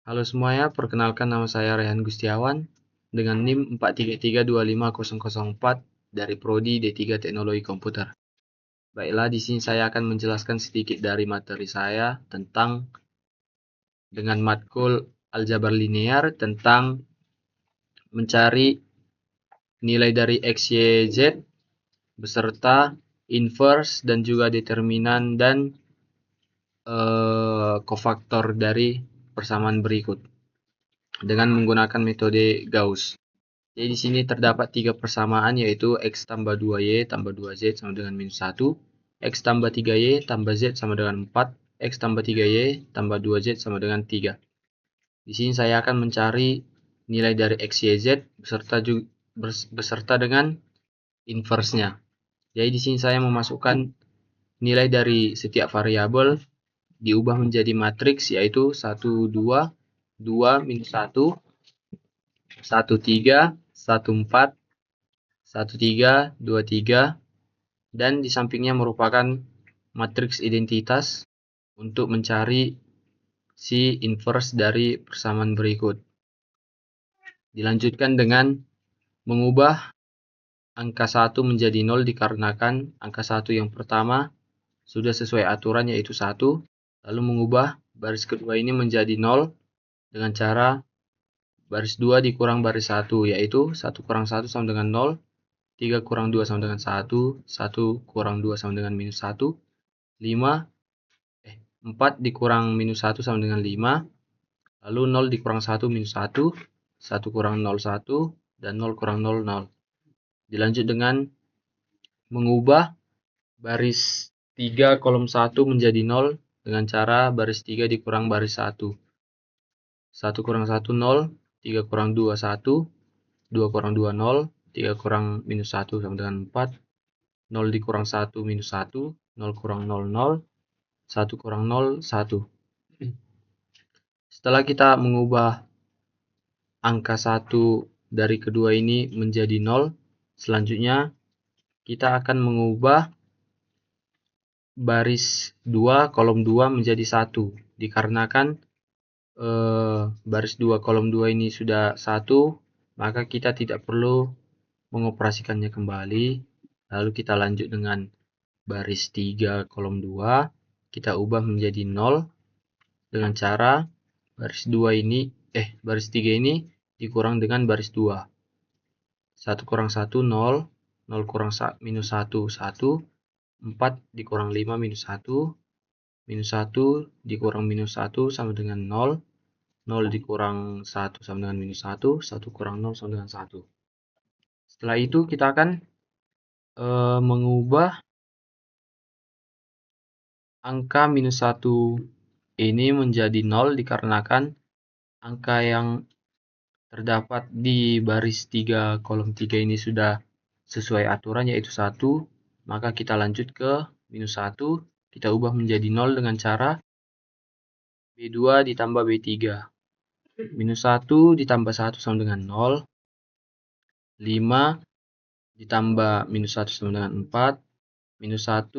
Halo semuanya, perkenalkan nama saya Rehan Gustiawan dengan NIM 433250004 dari Prodi D3 Teknologi Komputer. Baiklah, di sini saya akan menjelaskan sedikit dari materi saya tentang dengan matkul aljabar linear tentang mencari nilai dari X, Y, Z beserta inverse dan juga determinan dan kofaktor dari persamaan berikut dengan menggunakan metode Gauss. Jadi di sini terdapat tiga persamaan yaitu X tambah 2Y tambah 2Z sama dengan minus 1, X tambah 3Y tambah Z sama dengan 4, X tambah 3Y tambah 2Z sama dengan 3. Di sini saya akan mencari nilai dari X, Y, Z beserta dengan inverse-nya. Jadi di sini saya memasukkan nilai dari setiap variabel diubah menjadi matriks yaitu 1, 2, 2, minus 1, 1, 3, 1, 4, 1, 3, 2, 3, dan di sampingnya merupakan matriks identitas untuk mencari si inverse dari persamaan berikut. Dilanjutkan dengan mengubah angka 1 menjadi 0 dikarenakan angka 1 yang pertama sudah sesuai aturan yaitu 1, lalu mengubah baris kedua ini menjadi 0 dengan cara baris 2 dikurang baris 1 yaitu 1 kurang 1 sama dengan 0, 3 kurang 2 sama dengan 1, 1 kurang 2 sama dengan minus 1, 4 dikurang minus 1 sama dengan 5, lalu 0 dikurang 1 minus 1, 1 kurang 0 1, dan 0 kurang 0 0. Dilanjut dengan mengubah baris 3 kolom 1 menjadi 0 dengan cara baris 3 dikurang baris 1. 1 kurang 1 0, 3 kurang 2 1, 2 kurang 2 0, 3 kurang minus 1 sama dengan 4, 0 dikurang 1 minus 1, 0 kurang 0 0, 1 kurang 0 1. Setelah kita mengubah angka 1 dari kedua ini menjadi 0, selanjutnya kita akan mengubah baris 2 kolom 2 menjadi 1 dikarenakan baris 2 kolom 2 ini sudah 1, maka kita tidak perlu mengoperasikannya kembali. Lalu kita lanjut dengan baris 3 kolom 2, kita ubah menjadi 0 dengan cara baris 2 ini baris 3 ini dikurang dengan baris 2. 1 kurang 1 0, 0 kurang minus 1 1, 4 dikurang 5 minus 1, minus 1 dikurang minus 1 sama dengan 0, 0 dikurang 1 sama dengan minus 1, 1 kurang 0 sama dengan 1. Setelah itu kita akan mengubah angka minus 1 ini menjadi 0 dikarenakan angka yang terdapat di baris 3 kolom 3 ini sudah sesuai aturan yaitu 1, maka kita lanjut ke minus 1, kita ubah menjadi 0 dengan cara B2 ditambah B3. Minus 1 ditambah 1 sama dengan 0, 5 ditambah minus 1 sama dengan 4, minus 1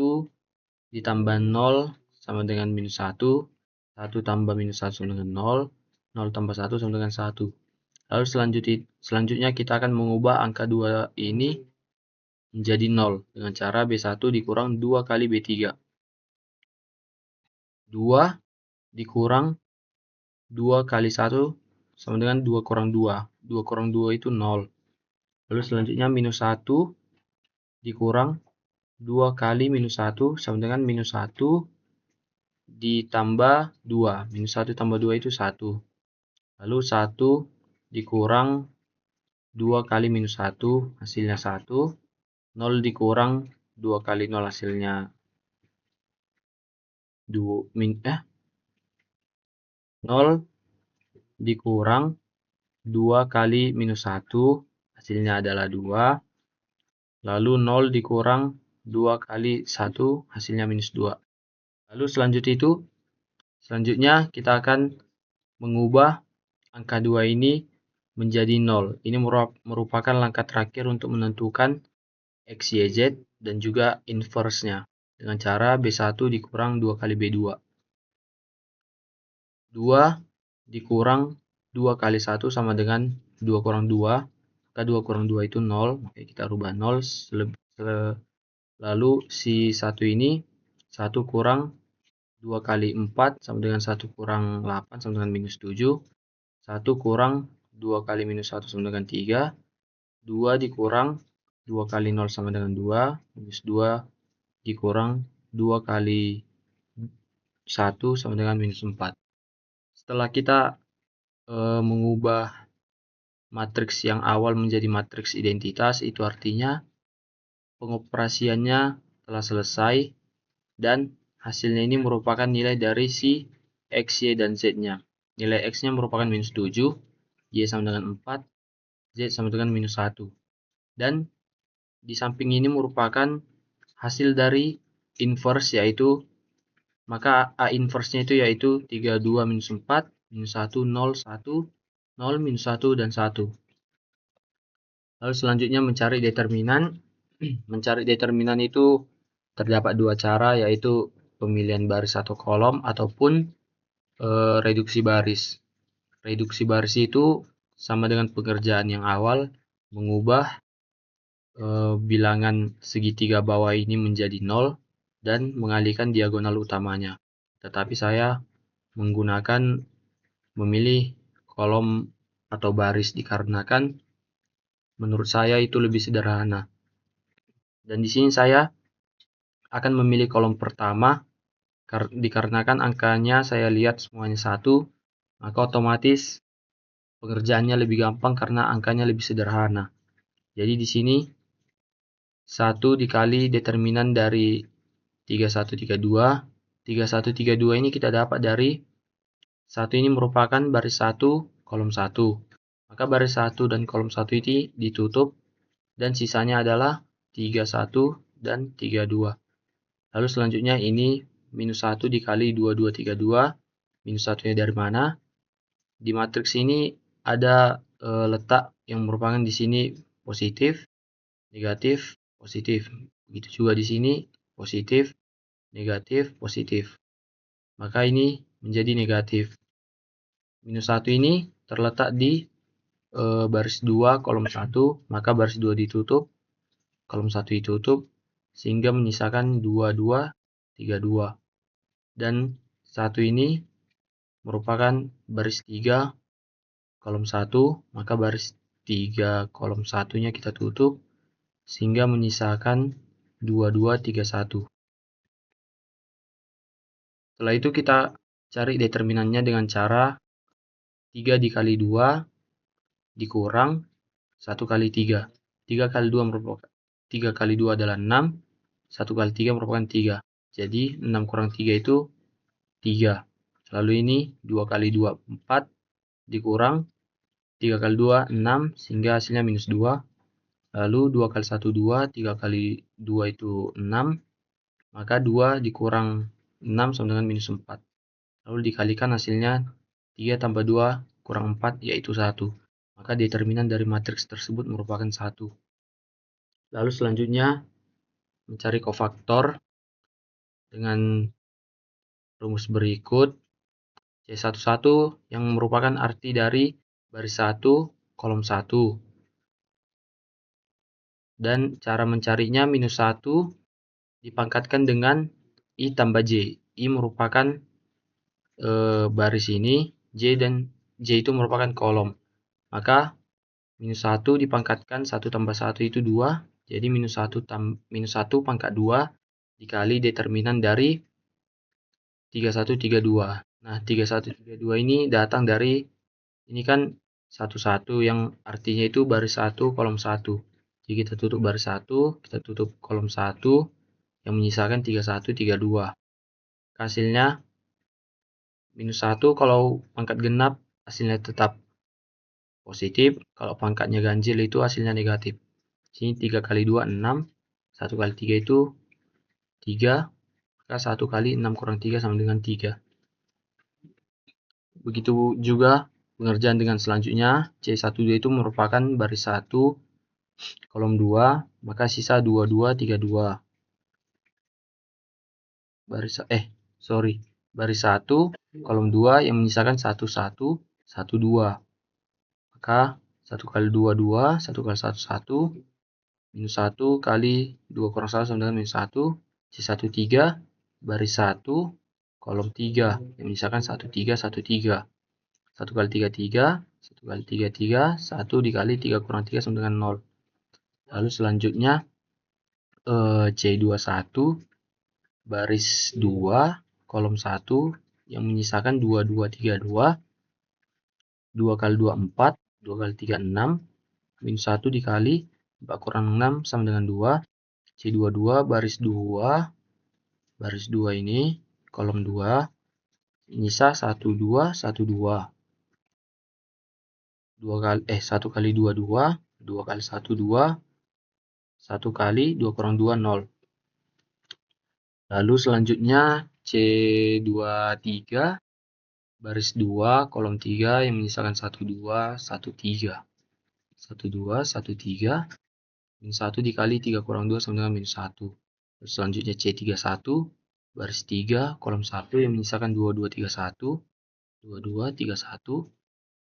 ditambah 0 sama dengan minus 1, 1 tambah minus 1 sama dengan 0, 0 tambah 1 sama dengan 1. Lalu selanjutnya kita akan mengubah angka 2 ini menjadi 0 dengan cara B1 dikurang 2 kali B3. 2 dikurang 2 kali 1 sama dengan 2 kurang 2. 2 kurang 2 itu 0. Lalu selanjutnya minus 1 dikurang 2 kali minus 1 sama dengan minus 1 ditambah 2. Minus 1 tambah 2 itu 1. Lalu 1 dikurang 2 kali minus 1 hasilnya 1. 0 dikurang 2 kali 0 hasilnya 0 dikurang 2 kali minus 1 hasilnya adalah 2. Lalu 0 dikurang 2 kali 1 hasilnya minus 2. Lalu selanjutnya kita akan mengubah angka 2 ini menjadi 0. Ini merupakan langkah terakhir untuk menentukan X, Y, Z dan juga inverse-nya dengan cara B1 dikurang 2 kali B2. 2 dikurang 2 kali 1 sama dengan 2 kurang 2. Maka 2 kurang 2 itu 0. Maka kita rubah 0. Lalu si 1 ini 1 kurang 2 kali 4 sama dengan 1 kurang 8 sama dengan minus 7. 1 kurang 2 kali minus 1 sama dengan 3. 2 dikurang 2 kali 0 sama dengan 2. Minus 2 dikurang 2 kali 1 sama dengan minus 4. Setelah kita mengubah matriks yang awal menjadi matriks identitas, itu artinya pengoperasiannya telah selesai dan hasilnya ini merupakan nilai dari si X, Y, dan Z-nya. Nilai X-nya merupakan minus 7, Y sama dengan 4, Z sama dengan minus 1. Dan di samping ini merupakan hasil dari inverse, yaitu maka A inverse-nya itu yaitu 32 minus 4, minus 1, 0, 1, 0, minus 1, dan 1. Lalu selanjutnya mencari determinan. Mencari determinan itu terdapat dua cara, yaitu pemilihan baris atau kolom ataupun reduksi baris. Reduksi baris itu sama dengan pengerjaan yang awal, mengubah bilangan segitiga bawah ini menjadi 0 dan mengalihkan diagonal utamanya. Tetapi saya menggunakan memilih kolom atau baris dikarenakan menurut saya itu lebih sederhana. Dan di sini saya akan memilih kolom pertama dikarenakan angkanya saya lihat semuanya 1, maka otomatis pengerjaannya lebih gampang karena angkanya lebih sederhana. Jadi di sini 1 dikali determinan dari 3132. 3132 ini kita dapat dari 1 ini merupakan baris 1, kolom 1. Maka baris 1 dan kolom 1 ini ditutup dan sisanya adalah 31 dan 32. Lalu selanjutnya ini minus 1 dikali 2232. Minus 1-nya dari mana? Di matriks ini ada letak yang merupakan di sini positif, negatif, positif. Begitu juga di sini positif, negatif, positif. Maka ini menjadi negatif. Minus 1 ini terletak di baris 2, kolom 1. Maka baris 2 ditutup, kolom 1 ditutup, sehingga menyisakan 22, 32. Dan 1 ini merupakan baris 3, kolom 1, maka baris 3, kolom 1-nya kita tutup, sehingga menyisakan 22, 31. Setelah itu kita cari determinannya dengan cara 3 dikali 2 dikurang 1 kali 3. 3 kali 2 merupakan 3 kali 2 adalah 6, 1 kali 3 merupakan 3. Jadi 6 kurang 3 itu 3. Lalu ini 2 kali 2, 4, dikurang 3 kali 2, 6, sehingga hasilnya minus 2. Lalu 2 kali 1, 2, 3 kali 2 itu 6, maka 2 dikurang 6 sama dengan minus 4. Lalu dikalikan hasilnya 3 tambah 2 kurang 4, yaitu 1. Maka determinan dari matriks tersebut merupakan 1. Lalu selanjutnya mencari kofaktor dengan rumus berikut. C11 yang merupakan arti dari baris 1, kolom 1. Dan cara mencarinya minus 1 dipangkatkan dengan I tambah J. I merupakan baris ini, J itu merupakan kolom. Maka minus 1 dipangkatkan 1 tambah 1 itu 2. Jadi minus 1 pangkat 2 dikali determinan dari 3132. Nah, 3132 ini datang dari ini kan 11 yang artinya itu baris 1, kolom 1. Jadi kita tutup baris 1, kita tutup kolom 1 yang menyisakan 3132. Hasilnya minus 1 kalau pangkat genap hasilnya tetap positif, kalau pangkatnya ganjil itu hasilnya negatif. Sini 3 kali 2 6, 1 kali 3 itu 3, maka 1 kali 6 kurang 3 sama dengan 3. Begitu juga pengerjaan dengan selanjutnya, C12 itu merupakan baris 1, kolom 2, maka sisa 22, 32. Baris 1 kolom 2 yang menyisakan 1, 1, 1, 2. Maka 1 kali 2, 2, 1 kali 1, 1, minus 1 kali 2 kurang 1 sama dengan minus 1, C1, 3, baris 1, kolom 3, yang menyisakan 1, 3, 1, 3. 1 kali 3, 3, 1 kali 3, 3, 1 dikali 3 kurang 3 sama dengan 0. Lalu selanjutnya C21, baris 2, kolom 1, yang menyisakan 2, 2, 3, 2, 2 kali 2, 4, 2 kali 3, 6, minus 1 dikali 4 kurang 6 sama dengan 2, C22, baris 2, baris 2 ini, kolom 2, nyisa 1, 2, 1, 2. 1 kali 2, 2, 2 kali 1, 2, 1 kali 2 kurang 2, 0. Lalu selanjutnya C23, baris 2, kolom 3, yang menyisakan 1, 2, 1, 3. 1, 2, 1, 3, minus 1 dikali 3 kurang 2 sama dengan minus 1. Terus selanjutnya C31, baris 3, kolom 1, yang menyisakan 2, 2, 3, 1, 2, 2, 3, 1,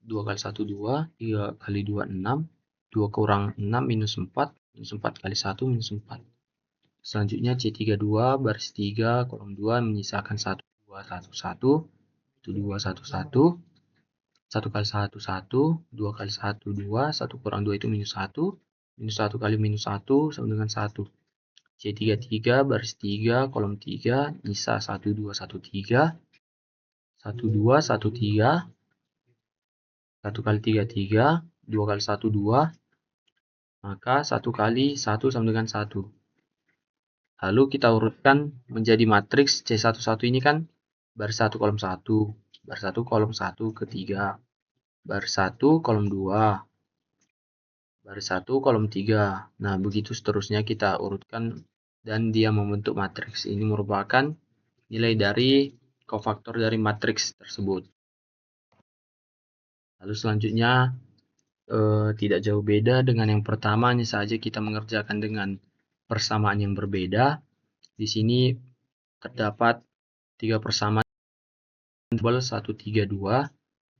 2 kali 1, 2, 3 kali 2, 6, 2 kurang 6, minus 4, minus 4 kali 1, minus 4. Selanjutnya C32, baris 3, kolom 2, menyisakan 1, 2, 1, 1, 2, 1, 1, 1 kali 1, 1, 2 kali 1, 2, 1 kurang 2 itu minus 1, minus 1 kali minus 1 sama dengan 1. C33, baris 3, kolom 3, nyisa 1, 2, 1, 3, 1, 2, 1, 3, 1 kali 3, 3, 2 kali 1, 2, maka 1 kali 1 sama dengan 1. Lalu kita urutkan menjadi matriks C11 ini kan baris 1 kolom 1, baris 1 kolom 1 ketiga, baris 1 kolom 2, baris 1 kolom 3. Nah, begitu seterusnya kita urutkan dan dia membentuk matriks. Ini merupakan nilai dari kofaktor dari matriks tersebut. Lalu selanjutnya tidak jauh beda dengan yang pertama, hanya saja kita mengerjakan dengan persamaan yang berbeda. Di sini terdapat 3 persamaan 132,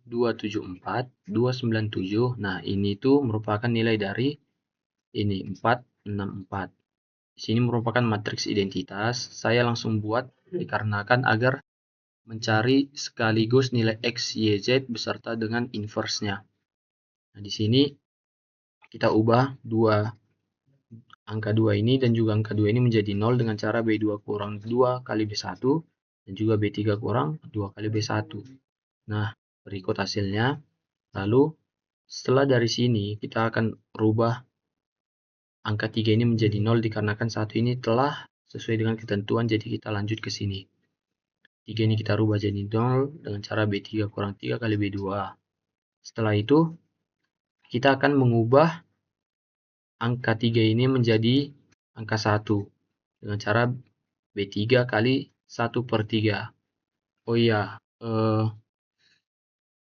274, 297. Nah, ini tuh merupakan nilai dari ini 464. Di sini merupakan matriks identitas. Saya langsung buat dikarenakan agar mencari sekaligus nilai X, Y, Z beserta dengan inverse-nya. Nah, di sini kita ubah angka 2 ini dan juga angka 2 ini menjadi 0 dengan cara B2 kurang 2 kali B1 dan juga B3 kurang 2 kali B1. Nah, berikut hasilnya. Lalu setelah dari sini kita akan rubah angka 3 ini menjadi 0 dikarenakan 1 ini telah sesuai dengan ketentuan, jadi kita lanjut ke sini. 3 ini kita rubah jadi 0 dengan cara B3 kurang 3 kali B2. Setelah itu kita akan mengubah angka 3 ini menjadi angka 1 dengan cara B3 kali 1 per 3. Oh iya,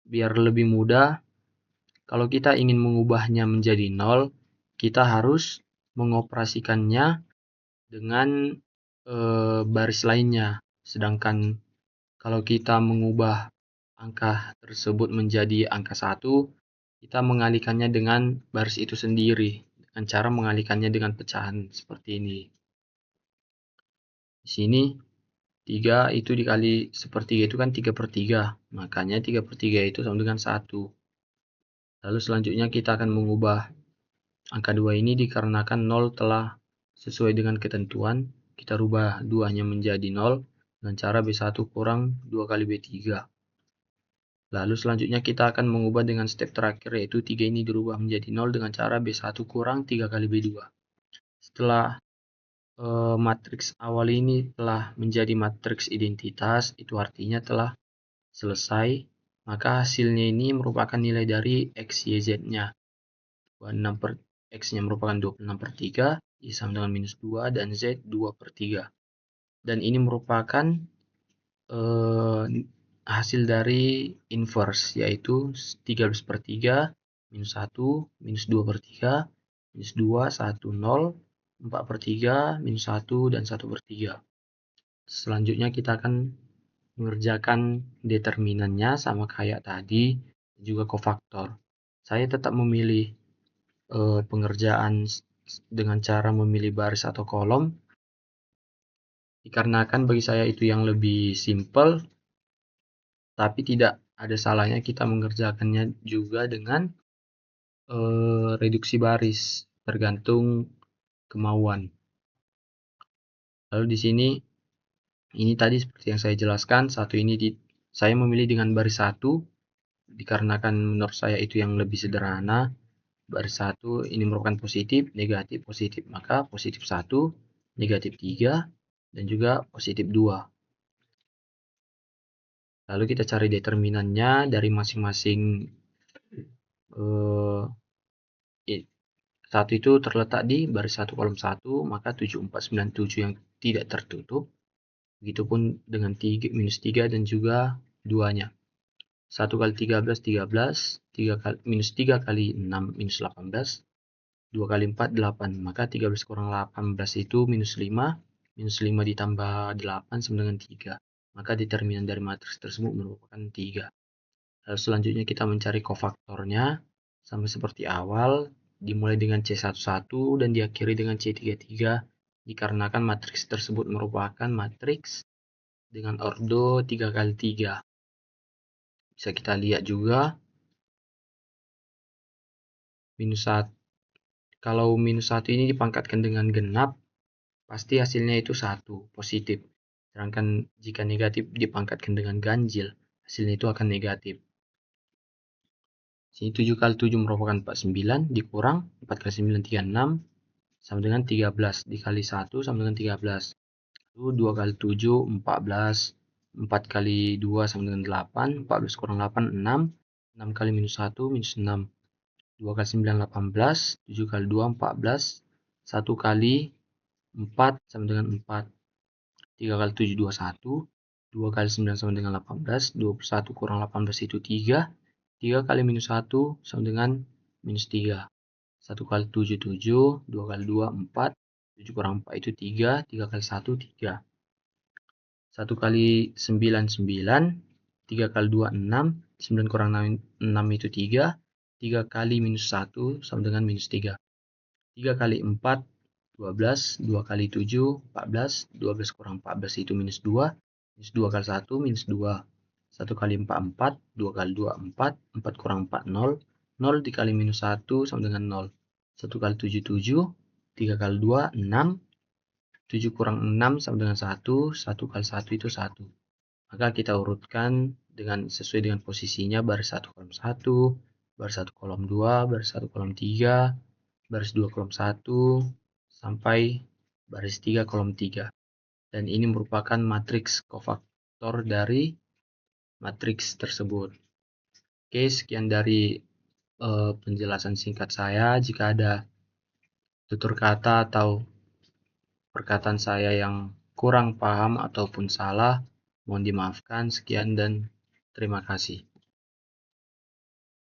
biar lebih mudah, kalau kita ingin mengubahnya menjadi 0, kita harus mengoperasikannya dengan baris lainnya. Sedangkan kalau kita mengubah angka tersebut menjadi angka 1, kita mengalihkannya dengan baris itu sendiri, dengan cara mengalihkannya dengan pecahan seperti ini. Di sini 3 itu dikali sepertiga itu kan 3 per 3, makanya 3 per 3 itu sama dengan 1. Lalu selanjutnya kita akan mengubah angka 2 ini dikarenakan 0 telah sesuai dengan ketentuan, kita rubah 2-nya menjadi 0 dengan cara B1 kurang 2 kali B3. Lalu selanjutnya kita akan mengubah dengan step terakhir, yaitu 3 ini dirubah menjadi 0 dengan cara B1 kurang 3 kali B2. Setelah matriks awal ini telah menjadi matriks identitas, itu artinya telah selesai, maka hasilnya ini merupakan nilai dari X, Y, Z-nya. X-nya merupakan 26 per 3, Y sama dengan minus 2, dan Z 2 per 3. Dan ini merupakan hasil dari inverse, yaitu 13 per 3, minus 1, minus 2 per 3, minus 2, 1, 0, 4 per 3, minus 1, dan 1 per 3. Selanjutnya kita akan mengerjakan determinannya sama kayak tadi, juga kofaktor. Saya tetap memilih pengerjaan dengan cara memilih baris atau kolom, dikarenakan bagi saya itu yang lebih simple, tapi tidak ada salahnya kita mengerjakannya juga dengan reduksi baris, tergantung kemauan. Lalu di sini, ini tadi seperti yang saya jelaskan, saya memilih dengan baris 1, dikarenakan menurut saya itu yang lebih sederhana. Baris 1 ini merupakan positif, positif. Maka positif 1, negatif 3, dan juga positif 2. Lalu kita cari determinannya dari masing-masing satu itu terletak di baris 1 kolom 1, maka 7, 4, 9, 7 yang tidak tertutup. Begitupun dengan minus 3 dan juga 2-nya. 1 kali 13, 13. Minus 3 kali 6, minus 18. 2 kali 4, 8. Maka 13 kurang 18 itu minus 5. Minus 5 ditambah 8 sama dengan 3. Maka determinan dari matriks tersebut merupakan 3. Lalu selanjutnya kita mencari kofaktornya. Sama seperti awal, dimulai dengan C11 dan diakhiri dengan C33. Dikarenakan matriks tersebut merupakan matriks dengan ordo 3 kali 3. Bisa kita lihat juga minus 1. Kalau minus 1 ini dipangkatkan dengan genap, pasti hasilnya itu 1, positif. Sedangkan jika negatif dipangkatkan dengan ganjil, hasilnya itu akan negatif. Sini 7 kali 7 merupakan 49, dikurang 4 kali 9, 36, sama dengan 13. Dikali 1 sama dengan 13. Lalu 2 kali 7, 14. 4 kali 2 sama dengan 8. 14 kurang 8, 6. 6 kali minus 1, minus 6. 2 kali 9, 18. 7 kali 2, 14. 1 kali 4 sama dengan 4. 3 kali 7, 21. 2 kali 9 sama dengan 18. 21 kurang 18 itu 3. 3 kali minus 1 sama dengan minus 3. 1 kali 7, 7. 2 kali 2, 4. 7 kurang 4 itu 3. 3 kali 1, 3. 1 kali 9, 9. 3 kali 2, 6. 9 kurang 6 itu 3. 3 kali minus 1 sama dengan minus 3. 3 kali 4, 12. 2 kali 7, 14. 12 kurang 14 itu minus 2. Minus 2 kali 1, minus 2. 1 kali 4, 4. 2 kali 2, 4. 4 kurang 4, 0. 0 dikali minus 1 sama dengan 0. 1 kali 7, 7. 3 kali 2, 6. 7 kurang 6 sama dengan 1. 1 kali 1 itu 1. Maka kita urutkan sesuai dengan posisinya, baris 1 kolom 1, baris 1 kolom 2, baris 1 kolom 3, baris 2 kolom 1, sampai baris 3 kolom 3. Dan ini merupakan matriks kofaktor dari matriks tersebut. Oke, sekian dari penjelasan singkat saya. Jika ada tutur kata atau perkataan saya yang kurang paham ataupun salah, mohon dimaafkan. Sekian dan terima kasih.